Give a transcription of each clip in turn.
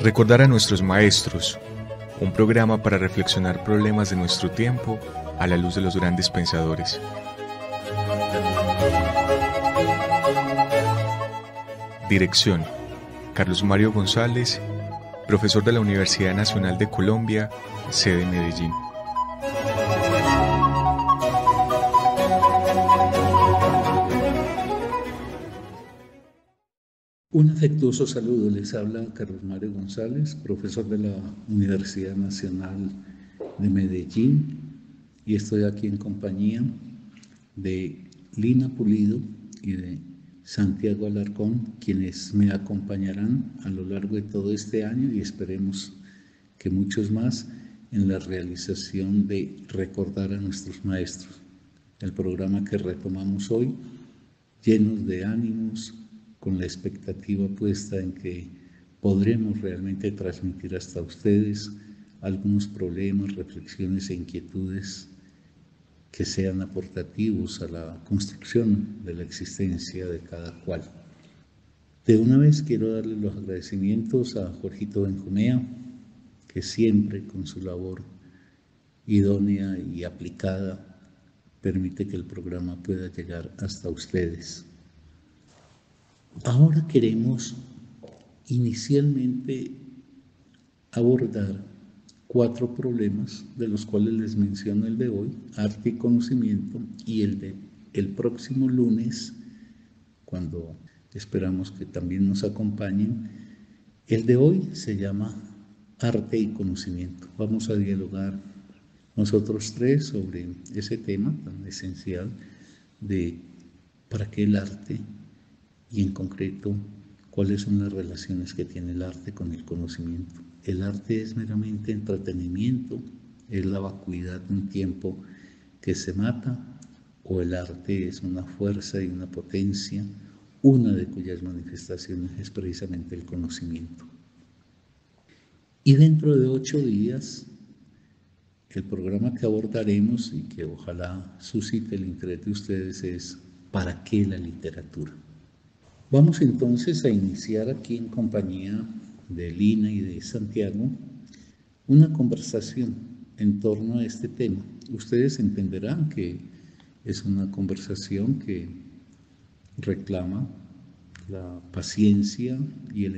Recordar a nuestros maestros, un programa para reflexionar problemas de nuestro tiempo a la luz de los grandes pensadores. Dirección: Carlos Mario González, profesor de la Universidad Nacional de Colombia, sede Medellín. Un afectuoso saludo, les habla Carlos Mario González, profesor de la Universidad Nacional de Medellín, y estoy aquí en compañía de Lina Pulido y de Santiago Alarcón, quienes me acompañarán a lo largo de todo este año y esperemos que muchos más en la realización de Recordar a nuestros maestros, el programa que retomamos hoy, llenos de ánimos, con la expectativa puesta en que podremos realmente transmitir hasta ustedes algunos problemas, reflexiones e inquietudes que sean aportativos a la construcción de la existencia de cada cual. De una vez quiero darle los agradecimientos a Jorgito Benjumea, que siempre con su labor idónea y aplicada permite que el programa pueda llegar hasta ustedes. Ahora queremos inicialmente abordar 4 problemas, de los cuales les menciono el de hoy, arte y conocimiento, y el de el próximo lunes, cuando esperamos que también nos acompañen. El de hoy se llama arte y conocimiento. Vamos a dialogar nosotros 3 sobre ese tema tan esencial de para qué el arte, y en concreto, cuáles son las relaciones que tiene el arte con el conocimiento. El arte es meramente entretenimiento, es la vacuidad de un tiempo que se mata, o el arte es una fuerza y una potencia, una de cuyas manifestaciones es precisamente el conocimiento. Y dentro de 8 días, el programa que abordaremos y que ojalá suscite el interés de ustedes es ¿para qué la literatura? Vamos entonces a iniciar aquí en compañía de Lina y de Santiago una conversación en torno a este tema. Ustedes entenderán que es una conversación que reclama la paciencia y el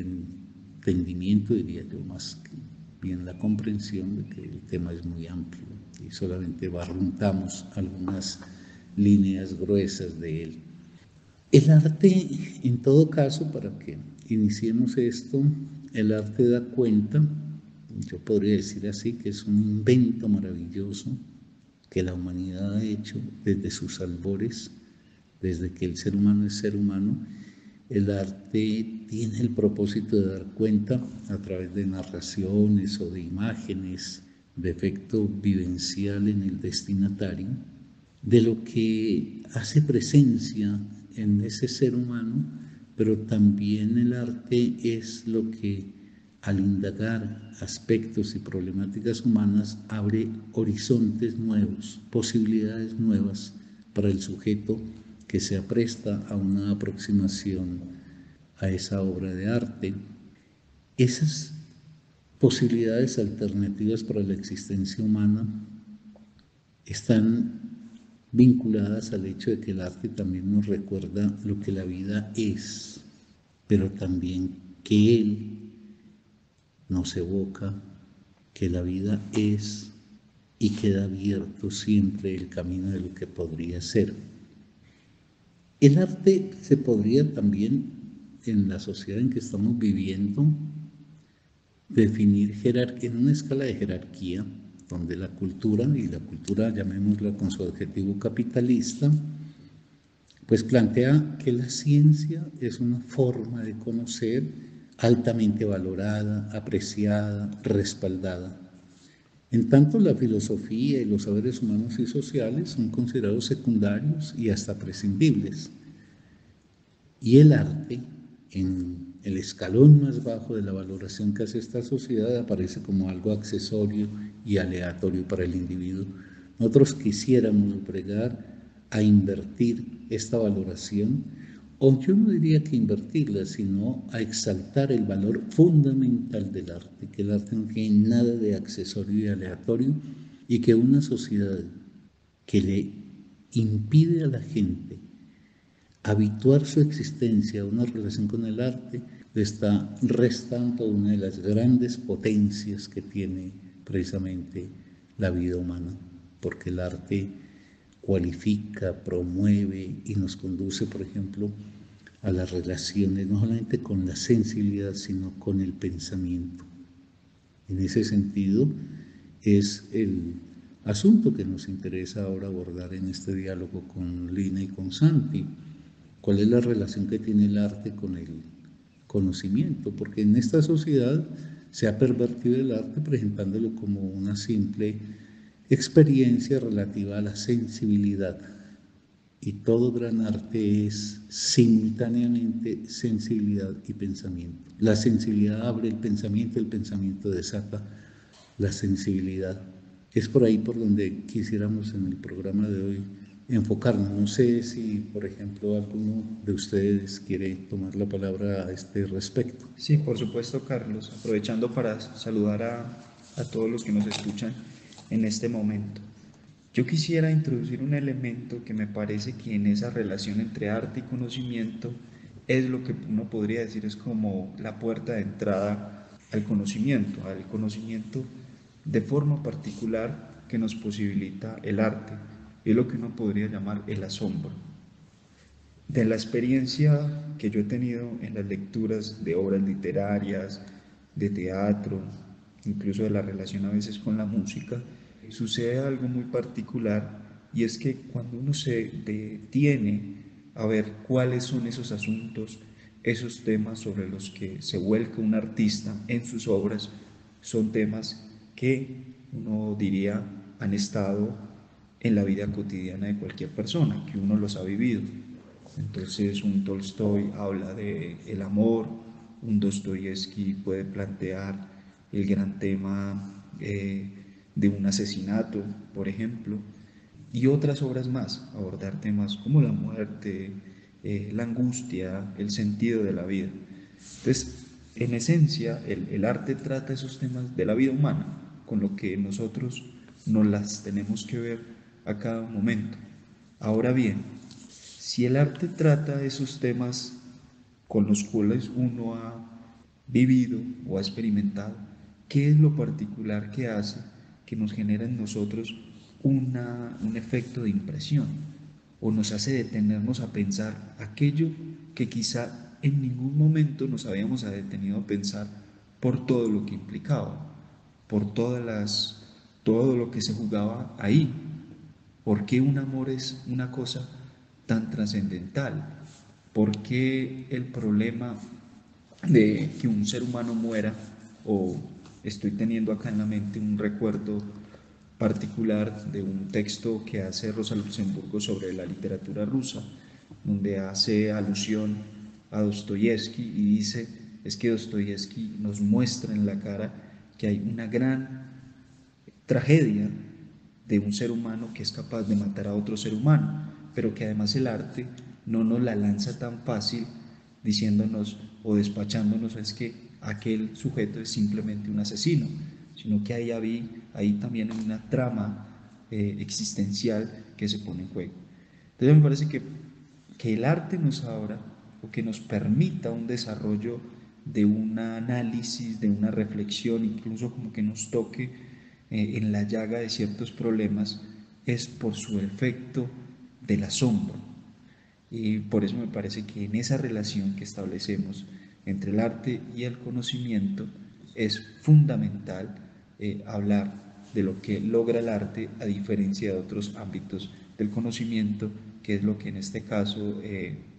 entendimiento, diría yo, más que bien la comprensión de que el tema es muy amplio y solamente barruntamos algunas líneas gruesas de él. El arte, en todo caso, para que iniciemos esto, el arte da cuenta, yo podría decir así, que es un invento maravilloso que la humanidad ha hecho desde sus albores, desde que el ser humano es ser humano. El arte tiene el propósito de dar cuenta a través de narraciones o de imágenes, de efecto vivencial en el destinatario, de lo que hace presencia en ese ser humano, pero también el arte es lo que, al indagar aspectos y problemáticas humanas, abre horizontes nuevos, posibilidades nuevas para el sujeto que se apresta a una aproximación a esa obra de arte. Esas posibilidades alternativas para la existencia humana están vinculadas al hecho de que el arte también nos recuerda lo que la vida es, pero también que él nos evoca que la vida es y queda abierto siempre el camino de lo que podría ser. El arte se podría también, en la sociedad en que estamos viviendo, definir en una escala de jerarquía, donde la cultura, y la cultura llamémosla con su adjetivo capitalista, pues plantea que la ciencia es una forma de conocer altamente valorada, apreciada, respaldada. En tanto, la filosofía y los saberes humanos y sociales son considerados secundarios y hasta prescindibles. Y el arte, en el escalón más bajo de la valoración que hace esta sociedad, aparece como algo accesorio y aleatorio para el individuo. Nosotros quisiéramos pregar a invertir esta valoración o yo no diría que invertirla, sino a exaltar el valor fundamental del arte, que el arte no tiene nada de accesorio y aleatorio, y que una sociedad que le impide a la gente habituar su existencia a una relación con el arte, le está restando una de las grandes potencias que tiene precisamente la vida humana, porque el arte cualifica, promueve y nos conduce, por ejemplo, a las relaciones, no solamente con la sensibilidad, sino con el pensamiento. En ese sentido, es el asunto que nos interesa ahora abordar en este diálogo con Lina y con Santi. ¿Cuál es la relación que tiene el arte con el conocimiento? Porque en esta sociedad se ha pervertido el arte presentándolo como una simple experiencia relativa a la sensibilidad. Y todo gran arte es simultáneamente sensibilidad y pensamiento. La sensibilidad abre el pensamiento desata la sensibilidad. Es por ahí por donde quisiéramos en el programa de hoy enfocarnos. No sé si, por ejemplo, alguno de ustedes quiere tomar la palabra a este respecto. Sí, por supuesto, Carlos, aprovechando para saludar a todos los que nos escuchan en este momento. Yo quisiera introducir un elemento que me parece que en esa relación entre arte y conocimiento es lo que uno podría decir es como la puerta de entrada al conocimiento de forma particular que nos posibilita el arte, es lo que uno podría llamar el asombro. De la experiencia que yo he tenido en las lecturas de obras literarias, de teatro, incluso de la relación a veces con la música, sucede algo muy particular y es que cuando uno se detiene a ver cuáles son esos asuntos, esos temas sobre los que se vuelca un artista en sus obras, son temas que uno diría han estado en la vida cotidiana de cualquier persona, que uno los ha vivido. Entonces un Tolstoy habla de el amor, un Dostoyevsky puede plantear el gran tema de un asesinato, por ejemplo, y otras obras más, abordar temas como la muerte, la angustia, el sentido de la vida. Entonces, en esencia, el arte trata esos temas de la vida humana, con lo que nosotros nos las tenemos que ver a cada momento. Ahora bien, si el arte trata esos temas con los cuales uno ha vivido o ha experimentado, ¿qué es lo particular que hace que nos genera en nosotros un efecto de impresión? O nos hace detenernos a pensar aquello que quizá en ningún momento nos habíamos detenido a pensar por todo lo que implicaba, por todo lo que se jugaba ahí. ¿Por qué un amor es una cosa tan trascendental? ¿Por qué el problema de que un ser humano muera, o estoy teniendo acá en la mente un recuerdo particular de un texto que hace Rosa Luxemburgo sobre la literatura rusa, donde hace alusión a Dostoyevsky y dice, es que Dostoyevsky nos muestra en la cara que hay una gran tragedia de un ser humano que es capaz de matar a otro ser humano, pero que además el arte no nos la lanza tan fácil diciéndonos o despachándonos es que aquel sujeto es simplemente un asesino, sino que ahí también hay una trama existencial que se pone en juego. Entonces me parece que el arte nos abra o que nos permita un desarrollo de un análisis, de una reflexión, incluso como que nos toque en la llaga de ciertos problemas, es por su efecto del asombro. Y por eso me parece que en esa relación que establecemos entre el arte y el conocimiento es fundamental hablar de lo que logra el arte a diferencia de otros ámbitos del conocimiento, que es lo que en este caso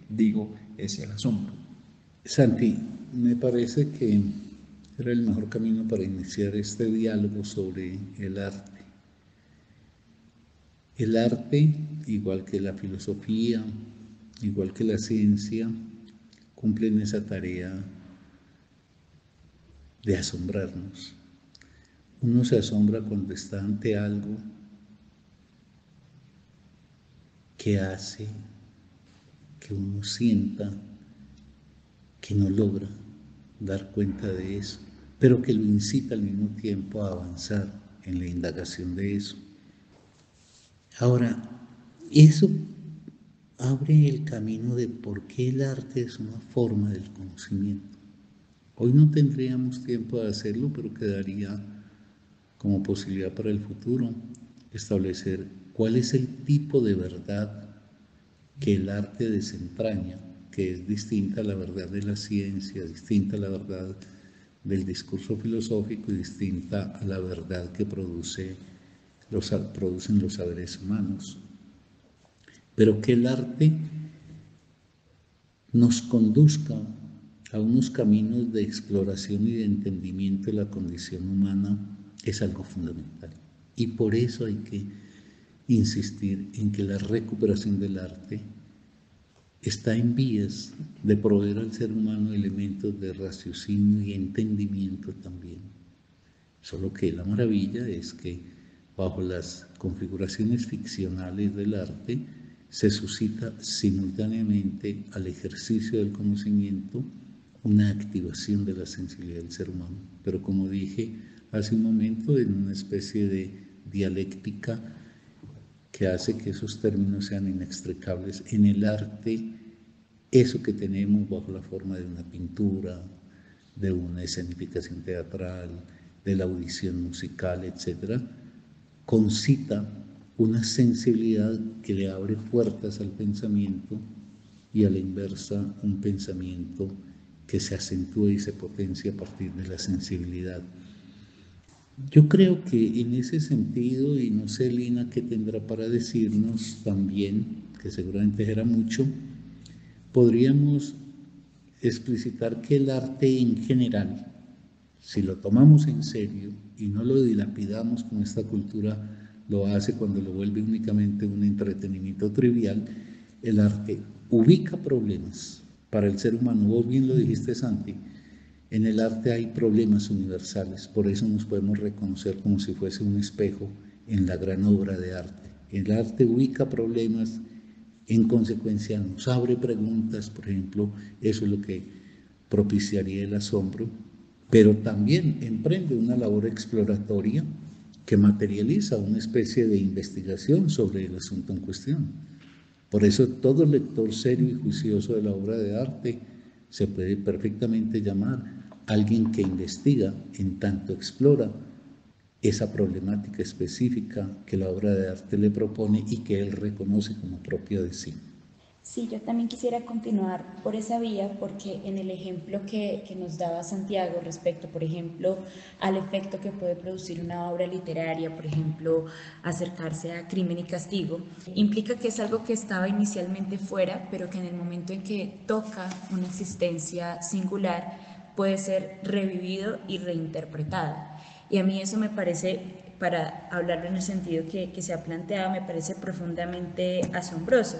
digo es el asombro. Santi, me parece que era el mejor camino para iniciar este diálogo sobre el arte. El arte, igual que la filosofía, igual que la ciencia, cumplen esa tarea de asombrarnos. Uno se asombra cuando está ante algo que hace que que uno sienta que no logra dar cuenta de eso, pero que lo incita al mismo tiempo a avanzar en la indagación de eso. Ahora, eso abre el camino de por qué el arte es una forma del conocimiento. Hoy no tendríamos tiempo de hacerlo, pero quedaría como posibilidad para el futuro establecer cuál es el tipo de verdad que el arte desentraña, que es distinta a la verdad de la ciencia, distinta a la verdad del discurso filosófico y distinta a la verdad que producen los saberes humanos. Pero que el arte nos conduzca a unos caminos de exploración y de entendimiento de la condición humana es algo fundamental. Y por eso hay que insistir en que la recuperación del arte está en vías de proveer al ser humano elementos de raciocinio y entendimiento también. Solo que la maravilla es que bajo las configuraciones ficcionales del arte se suscita simultáneamente al ejercicio del conocimiento una activación de la sensibilidad del ser humano. Pero como dije hace un momento, en una especie de dialéctica que hace que esos términos sean inextricables. En el arte, eso que tenemos bajo la forma de una pintura, de una escenificación teatral, de la audición musical, etc., concita una sensibilidad que le abre puertas al pensamiento y a la inversa un pensamiento que se acentúa y se potencia a partir de la sensibilidad. Yo creo que en ese sentido, y no sé Lina qué tendrá para decirnos también, que seguramente será mucho, podríamos explicitar que el arte en general, si lo tomamos en serio y no lo dilapidamos como esta cultura lo hace cuando lo vuelve únicamente un entretenimiento trivial, el arte ubica problemas para el ser humano. Vos bien lo dijiste, Santi, en el arte hay problemas universales, por eso nos podemos reconocer como si fuese un espejo en la gran obra de arte. El arte ubica problemas, en consecuencia nos abre preguntas, por ejemplo, eso es lo que propiciaría el asombro, pero también emprende una labor exploratoria que materializa una especie de investigación sobre el asunto en cuestión. Por eso todo lector serio y juicioso de la obra de arte se puede perfectamente llamar alguien que investiga en tanto explora esa problemática específica que la obra de arte le propone y que él reconoce como propia de sí. Sí, yo también quisiera continuar por esa vía porque en el ejemplo que nos daba Santiago respecto, por ejemplo, al efecto que puede producir una obra literaria, por ejemplo, acercarse a Crimen y Castigo, implica que es algo que estaba inicialmente fuera, pero que en el momento en que toca una existencia singular puede ser revivido y reinterpretado. Y a mí eso me parece, para hablarlo en el sentido que se ha planteado, me parece profundamente asombroso,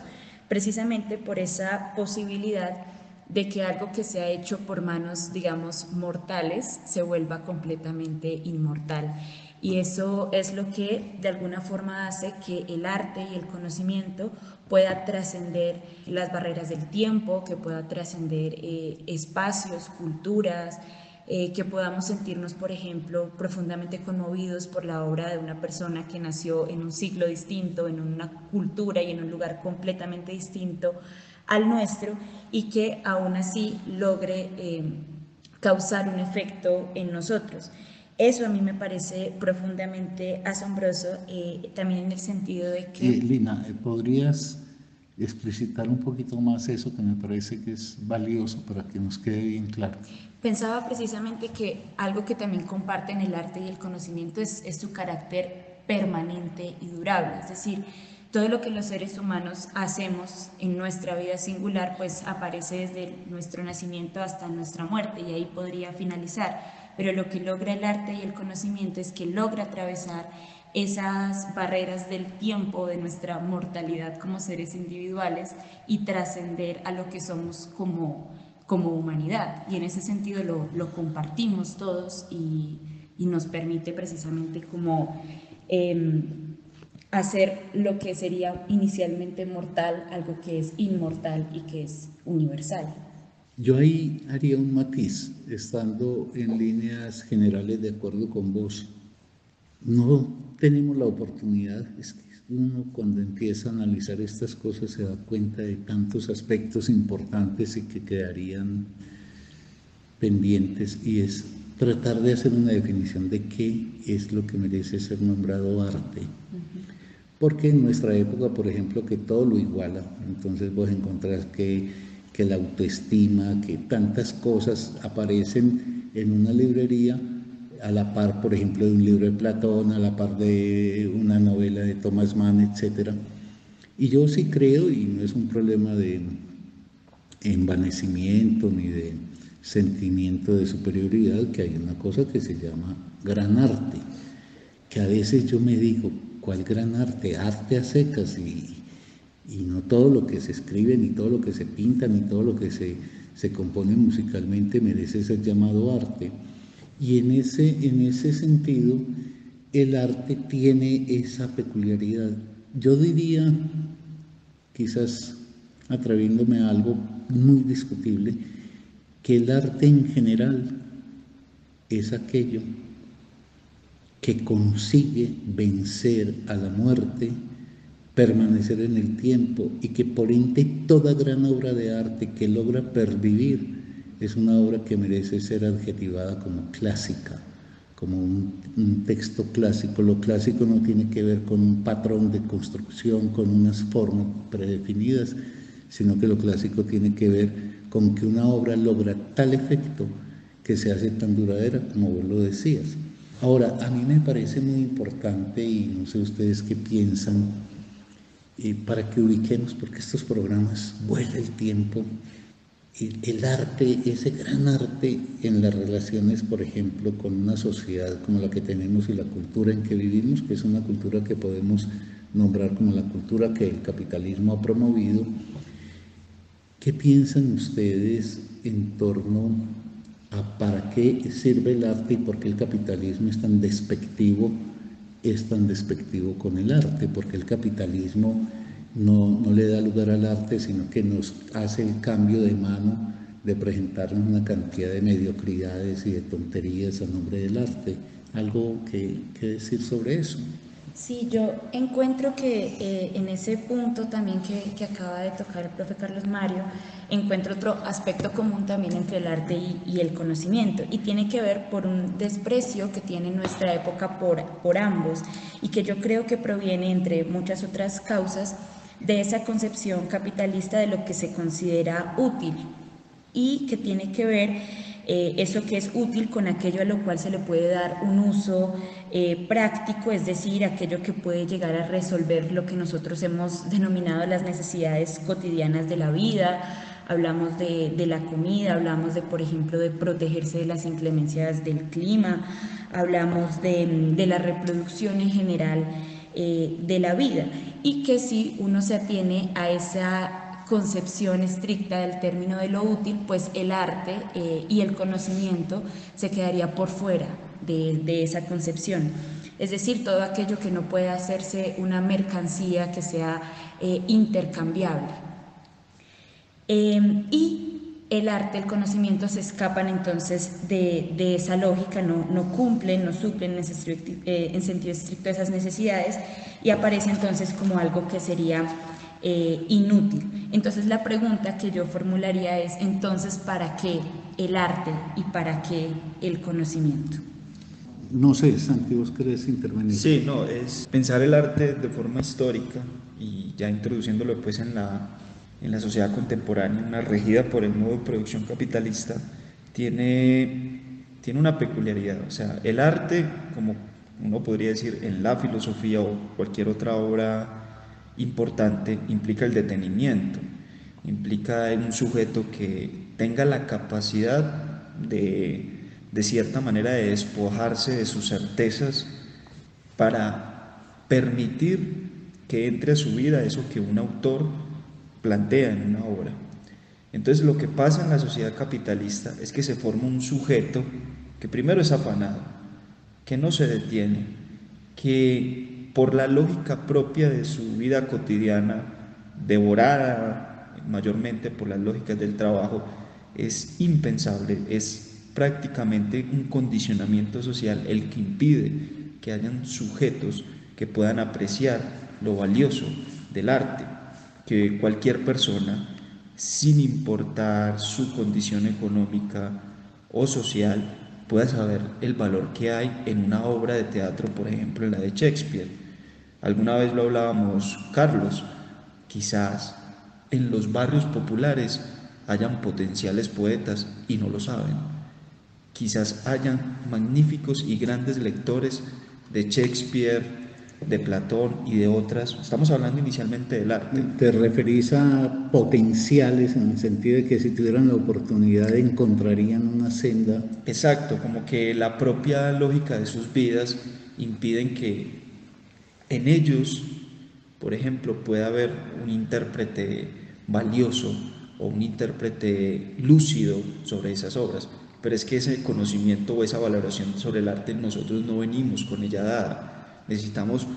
precisamente por esa posibilidad de que algo que se ha hecho por manos, digamos, mortales, se vuelva completamente inmortal. Y eso es lo que de alguna forma hace que el arte y el conocimiento pueda trascender las barreras del tiempo, que pueda trascender espacios, culturas, que podamos sentirnos, por ejemplo, profundamente conmovidos por la obra de una persona que nació en un siglo distinto, en una cultura y en un lugar completamente distinto al nuestro y que aún así logre causar un efecto en nosotros. Eso a mí me parece profundamente asombroso, también en el sentido de que... Lina, ¿podrías explicitar un poquito más eso que me parece que es valioso para que nos quede bien claro? Pensaba precisamente que algo que también comparten el arte y el conocimiento es su carácter permanente y durable, es decir, todo lo que los seres humanos hacemos en nuestra vida singular pues aparece desde nuestro nacimiento hasta nuestra muerte y ahí podría finalizar, pero lo que logra el arte y el conocimiento es que logra atravesar esas barreras del tiempo, de nuestra mortalidad como seres individuales y trascender a lo que somos como humanidad. Y en ese sentido lo compartimos todos y nos permite precisamente como hacer lo que sería inicialmente mortal, algo que es inmortal y que es universal. Yo ahí haría un matiz, estando en líneas generales de acuerdo con vos. No tenemos la oportunidad, es que uno cuando empieza a analizar estas cosas se da cuenta de tantos aspectos importantes y que quedarían pendientes, y es tratar de hacer una definición de qué es lo que merece ser nombrado arte. Porque en nuestra época, por ejemplo, que todo lo iguala, entonces vos encontrás que la autoestima, que tantas cosas aparecen en una librería a la par, por ejemplo, de un libro de Platón, a la par de una novela de Thomas Mann, etc. Y yo sí creo, y no es un problema de envanecimiento ni de sentimiento de superioridad, que hay una cosa que se llama gran arte, que a veces yo me digo, ¿cuál gran arte? Arte a secas, y no todo lo que se escribe, ni todo lo que se pinta, ni todo lo que se compone musicalmente merece ser llamado arte. Y en ese sentido, el arte tiene esa peculiaridad. Yo diría, quizás atreviéndome a algo muy discutible, que el arte en general es aquello que consigue vencer a la muerte, permanecer en el tiempo, y que por ende toda gran obra de arte que logra pervivir es una obra que merece ser adjetivada como clásica, como un texto clásico. Lo clásico no tiene que ver con un patrón de construcción, con unas formas predefinidas, sino que lo clásico tiene que ver con que una obra logra tal efecto que se hace tan duradera como vos lo decías. Ahora, a mí me parece muy importante, y no sé ustedes qué piensan, para que ubiquemos, porque estos programas vuela el tiempo, el arte, ese gran arte en las relaciones, por ejemplo, con una sociedad como la que tenemos y la cultura en que vivimos, que es una cultura que podemos nombrar como la cultura que el capitalismo ha promovido. ¿Qué piensan ustedes en torno a para qué sirve el arte y por qué el capitalismo es tan despectivo con el arte? Porque el capitalismo no le da lugar al arte, sino que nos hace el cambio de mano de presentarnos una cantidad de mediocridades y de tonterías a nombre del arte. ¿Algo que decir sobre eso? Sí, yo encuentro que en ese punto también que acaba de tocar el profe Carlos Mario, encuentro otro aspecto común también entre el arte y el conocimiento, y tiene que ver por un desprecio que tiene nuestra época por ambos, y que yo creo que proviene, entre muchas otras causas, de esa concepción capitalista de lo que se considera útil, y que tiene que ver eso que es útil con aquello a lo cual se le puede dar un uso práctico, es decir, aquello que puede llegar a resolver lo que nosotros hemos denominado las necesidades cotidianas de la vida. Hablamos de la comida, hablamos de, por ejemplo, de protegerse de las inclemencias del clima, hablamos de la reproducción en general de la vida, y que si uno se atiene a esa concepción estricta del término de lo útil, pues el arte y el conocimiento se quedaría por fuera de esa concepción. Es decir, todo aquello que no puede hacerse una mercancía que sea intercambiable. Y el arte, el conocimiento se escapan entonces de esa lógica, no cumplen, no suplen en sentido estricto esas necesidades, y aparece entonces como algo que sería inútil. Entonces la pregunta que yo formularía es, entonces, ¿para qué el arte y para qué el conocimiento? No sé, Santi, ¿vos querés intervenir? Sí, no, es pensar el arte de forma histórica y ya introduciéndolo pues en la sociedad contemporánea, una regida por el modo de producción capitalista, tiene una peculiaridad. O sea, el arte, como uno podría decir en la filosofía o cualquier otra obra importante, implica el detenimiento, implica un sujeto que tenga la capacidad de cierta manera de despojarse de sus certezas para permitir que entre a su vida eso que un autor plantea en una obra. Entonces lo que pasa en la sociedad capitalista es que se forma un sujeto que primero es afanado, que no se detiene, que por la lógica propia de su vida cotidiana, devorada mayormente por las lógicas del trabajo, es impensable, es prácticamente un condicionamiento social el que impide que hayan sujetos que puedan apreciar lo valioso del arte, que cualquier persona, sin importar su condición económica o social, pueda saber el valor que hay en una obra de teatro, por ejemplo, la de Shakespeare. Alguna vez lo hablábamos, Carlos, quizás en los barrios populares hayan potenciales poetas y no lo saben. Quizás hayan magníficos y grandes lectores de Shakespeare, de Platón y de otras. Estamos hablando inicialmente del arte. ¿Te referís a potenciales en el sentido de que si tuvieran la oportunidad encontrarían una senda? Exacto, como que la propia lógica de sus vidas impiden que en ellos, por ejemplo, pueda haber un intérprete valioso o un intérprete lúcido sobre esas obras, pero es que ese conocimiento o esa valoración sobre el arte nosotros no venimos con ella dada. Necesitamos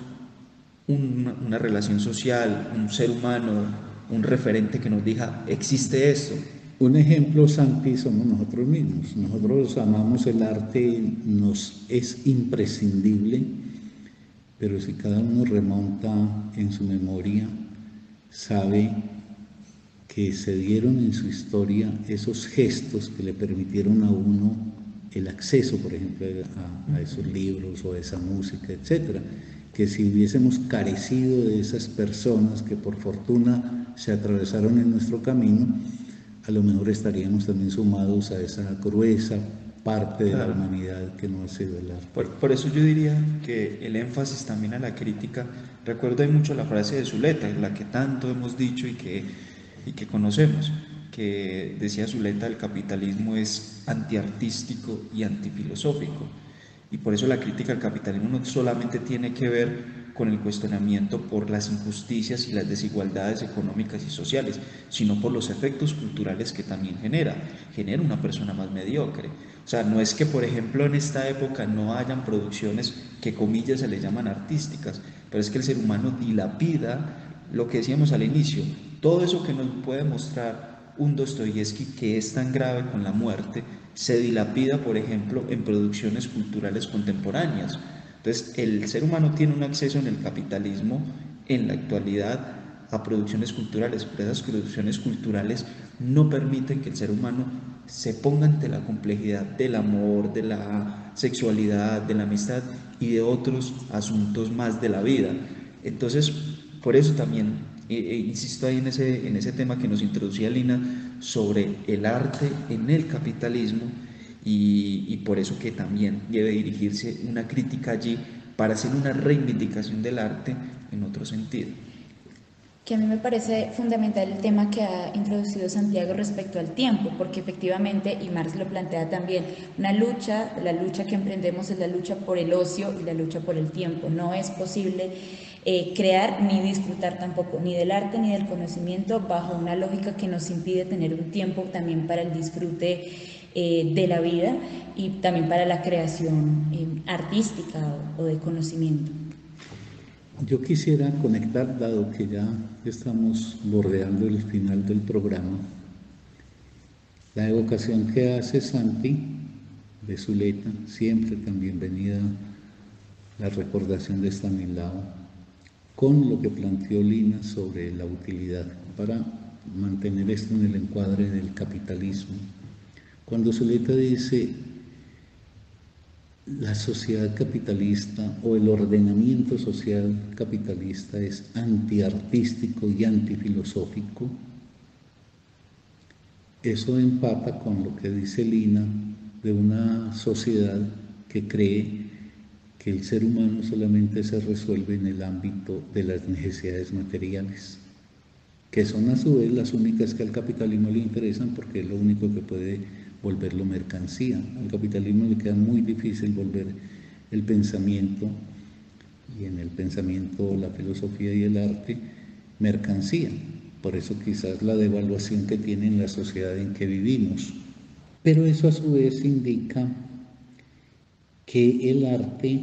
una relación social, un ser humano, un referente que nos diga, existe esto. Un ejemplo, Santi, somos nosotros mismos. Nosotros amamos el arte, nos es imprescindible, pero si cada uno remonta en su memoria, sabe que se dieron en su historia esos gestos que le permitieron a uno el acceso, por ejemplo, a esos libros o a esa música, etcétera, que si hubiésemos carecido de esas personas que por fortuna se atravesaron en nuestro camino, a lo mejor estaríamos también sumados a esa gruesa parte de la humanidad que no ha sido el arte. Por eso yo diría que el énfasis también a la crítica, recuerdo mucho la frase de Zuleta, la que tanto hemos dicho y que conocemos, que decía Zuleta, el capitalismo es antiartístico y antifilosófico. Y por eso la crítica al capitalismo no solamente tiene que ver con el cuestionamiento por las injusticias y las desigualdades económicas y sociales, sino por los efectos culturales que también genera una persona más mediocre. O sea, no es que, por ejemplo, en esta época no hayan producciones que, comillas, se le llaman artísticas, pero es que el ser humano dilapida lo que decíamos al inicio, todo eso que nos puede mostrar un Dostoyevsky que es tan grave con la muerte, se dilapida, por ejemplo, en producciones culturales contemporáneas. Entonces, el ser humano tiene un acceso en el capitalismo, en la actualidad, a producciones culturales, pero esas producciones culturales no permiten que el ser humano se ponga ante la complejidad del amor, de la sexualidad, de la amistad y de otros asuntos más de la vida. Entonces, por eso también insisto ahí en ese tema que nos introducía Lina sobre el arte en el capitalismo y por eso que también debe dirigirse una crítica allí para hacer una reivindicación del arte en otro sentido. Que a mí me parece fundamental el tema que ha introducido Santiago respecto al tiempo, porque efectivamente, y Marx lo plantea también, la lucha que emprendemos es la lucha por el ocio y la lucha por el tiempo. No es posible crear ni disfrutar tampoco ni del arte ni del conocimiento bajo una lógica que nos impide tener un tiempo también para el disfrute de la vida y también para la creación artística o de conocimiento. Yo quisiera conectar, dado que ya estamos bordeando el final del programa, la evocación que hace Santi de Zuleta, siempre tan bienvenida la recordación de Stanislao, con lo que planteó Lina sobre la utilidad, para mantener esto en el encuadre del capitalismo. Cuando Zuleta dice la sociedad capitalista o el ordenamiento social capitalista es antiartístico y antifilosófico, eso empata con lo que dice Lina de una sociedad que cree que el ser humano solamente se resuelve en el ámbito de las necesidades materiales, que son a su vez las únicas que al capitalismo le interesan porque es lo único que puede volverlo mercancía. Al capitalismo le queda muy difícil volver el pensamiento, y en el pensamiento la filosofía y el arte, mercancía. Por eso quizás la devaluación que tiene en la sociedad en que vivimos. Pero eso a su vez indica que el arte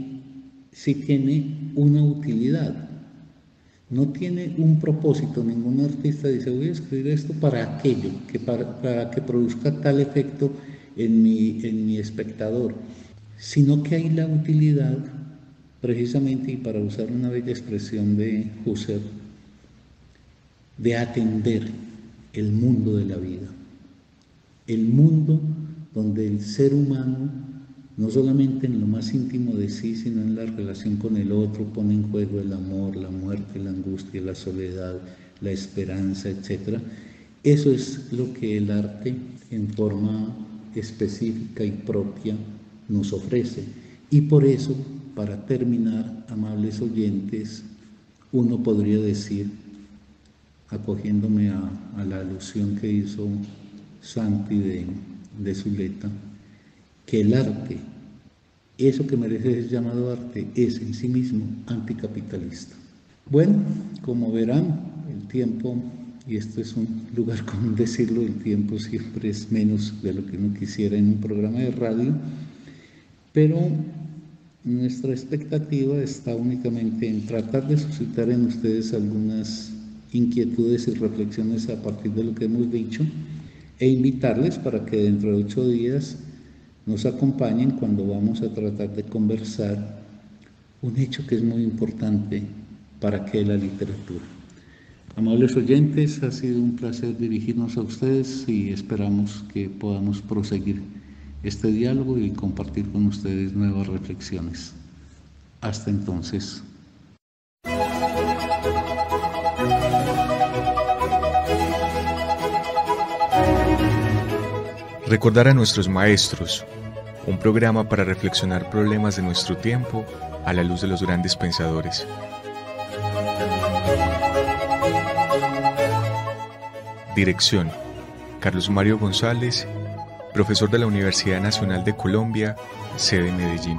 si tiene una utilidad. No tiene un propósito. Ningún artista dice, voy a escribir esto para aquello, para que produzca tal efecto en mi espectador, sino que hay la utilidad, precisamente, y para usar una bella expresión de Husserl, de atender el mundo de la vida, el mundo donde el ser humano, no solamente en lo más íntimo de sí, sino en la relación con el otro, pone en juego el amor, la muerte, la angustia, la soledad, la esperanza, etc. Eso es lo que el arte en forma específica y propia nos ofrece. Y por eso, para terminar, amables oyentes, uno podría decir, acogiéndome a la alusión que hizo Santi de Zuleta, que el arte, eso que merece ser llamado arte, es en sí mismo anticapitalista. Bueno, como verán, el tiempo, y esto es un lugar común decirlo, el tiempo siempre es menos de lo que uno quisiera en un programa de radio, pero nuestra expectativa está únicamente en tratar de suscitar en ustedes algunas inquietudes y reflexiones a partir de lo que hemos dicho, e invitarles para que dentro de 8 días nos acompañen cuando vamos a tratar de conversar un hecho que es muy importante para que la literatura. Amables oyentes, ha sido un placer dirigirnos a ustedes y esperamos que podamos proseguir este diálogo y compartir con ustedes nuevas reflexiones. Hasta entonces. Recordar a nuestros maestros, un programa para reflexionar problemas de nuestro tiempo a la luz de los grandes pensadores. Dirección: Carlos Mario González, profesor de la Universidad Nacional de Colombia, sede Medellín.